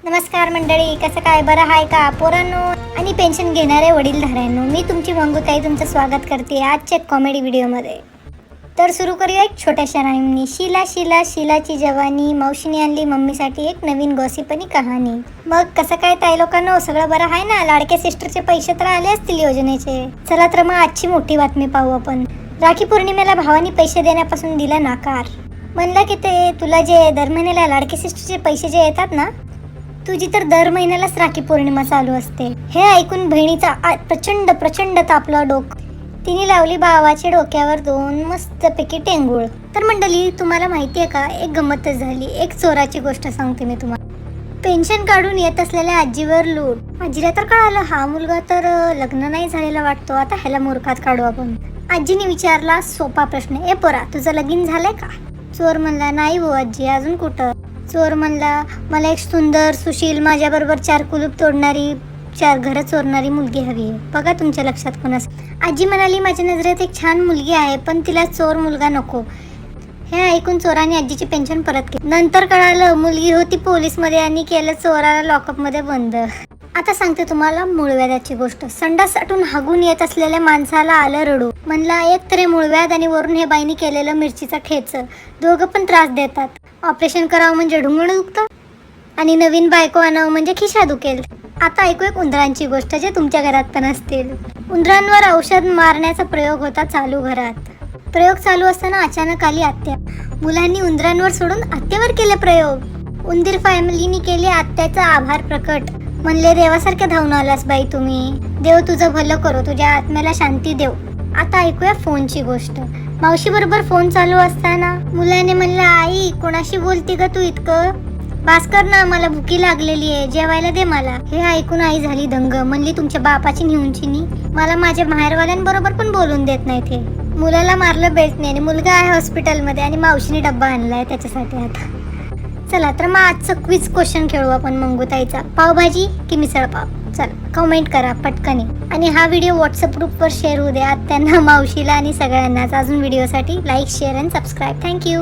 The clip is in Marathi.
नमस्कार मंडळी, कसं काय, बरं आहे का पोरांनो आणि पेन्शन घेणारे वडीलधाऱ्यांनो. मी तुमची मंगूताई तुमचं स्वागत करते आजच्या कॉमेडी व्हिडिओमध्ये. तर सुरू करूया एक छोट्याशा राईमनी. शिला शिला शिलाची जवानी, मावशीने आणली मम्मीसाठी एक नवीन गॉसिप आणि कहाणी. मग कसं काय ताई लोकांनो, सगळं बरं आहे ना? लाडक्या सिस्टरचे पैसे तर आले असतील योजनेचे. चला तर मग आजची मोठी बातमी पाहू आपण. राखी पौर्णिमेला भावानी पैसे देण्यापासून दिला नाकार. म्हणलं की ते तुला जे दर महिन्याला लाडके सिस्टरचे पैसे जे येतात ना, तुझी तर दर महिन्यालाच राखी पौर्णिमा चालू असते. हे ऐकून बहिणीचा प्रचंड प्रचंड तापला डोक. तिने लावली भावाच्या डोक्यावर दोन मस्तपैकी टेंगुळ. तर मंडळी, तुम्हाला माहिती आहे का, एक गंमतच झाली. एक चोराची गोष्ट सांगते मी तुम्हाला. पेन्शन काढून येत असलेल्या आजीवर लूट. आजीला तर कळालं हा मुलगा तर लग्न नाही झालेला वाटतो, आता ह्याला मूर्खात काढू आपण. आजीने विचारला सोपा प्रश्न, ए पोरा, तुझं लगीन झालंय का? चोर म्हणला, नाही हो आजी, अजून कुठं. चोर म्हणला, मला एक सुंदर सुशील माझ्याबरोबर 4 कुलूप तोडणारी 4 घरं चोरणारी मुलगी हवी आहे. बघा तुमच्या लक्षात कोणास. आजी म्हणाली, माझ्या नजरेत एक छान मुलगी आहे, पण तिला चोर मुलगा नको. हे ऐकून चोराने आजीची पेन्शन परत केली. नंतर कळालं मुलगी होती पोलीसमध्ये आणि केलं चोराला लॉकअपमध्ये बंद. आता सांगते तुम्हाला मूळव्याधाची गोष्ट. संडासातून हागून येत असलेल्या माणसाला आलं रडू. म्हणला, एक तरी मूळव्याध आणि वरून हे बाईनी केलेलं मिरचीचा ठेच. दोघं पण त्रास देतात. ऑपरेशन करावं म्हणजे ढुंगण दुखतं आणि नवीन बायको आणावं म्हणजे खिशा दुखेल. आता ऐकू एक उंदरांची गोष्ट, जे तुमच्या घरात पण असतील. उंदरांवर औषध मारण्याचा प्रयोग होता चालू घरात. प्रयोग चालू असताना अचानक आली आत्या. मुलांनी उंदरांवर सोडून आत्यावर केले प्रयोग. उंदीर फॅमिलीने केले आत्याचा आभार प्रकट. म्हणले, देवासारख्या धावून आलास बाई तुम्ही. देव तुझं भलं करो, तुझ्या आत्म्याला शांती देव. आता ऐकूया फोनची गोष्ट. मावशी बरोबर फोन चालू असताना मुलाने म्हणलं, आई कोणाशी बोलती ग तू इतकं? भास्कर ना, मला भुकी लागलेली आहे, जेवायला दे मला. हे ऐकून आई झाली दंग. म्हणली, तुमच्या बापाची निहुंचिनी मला माझ्या बाहेरवाल्यांबरोबर पण बोलून देत नाही ते. मुलाला मारलं बेल्टने आणि मुलगा आहे हॉस्पिटलमध्ये आणि मावशीने डब्बा आणलाय त्याच्यासाठी. आता चला तर मग आजचं क्विज क्वेश्चन खेळू आपण मंगूताईचा. पावभाजी की मिसळ पाव? चला कमेंट करा पटकनी. आणि हा व्हिडिओ व्हॉट्सअप ग्रुपवर शेअर होऊ द्या त्यांना, मावशीला आणि सगळ्यांनाच. अजून व्हिडिओसाठी like, share and subscribe. Thank you.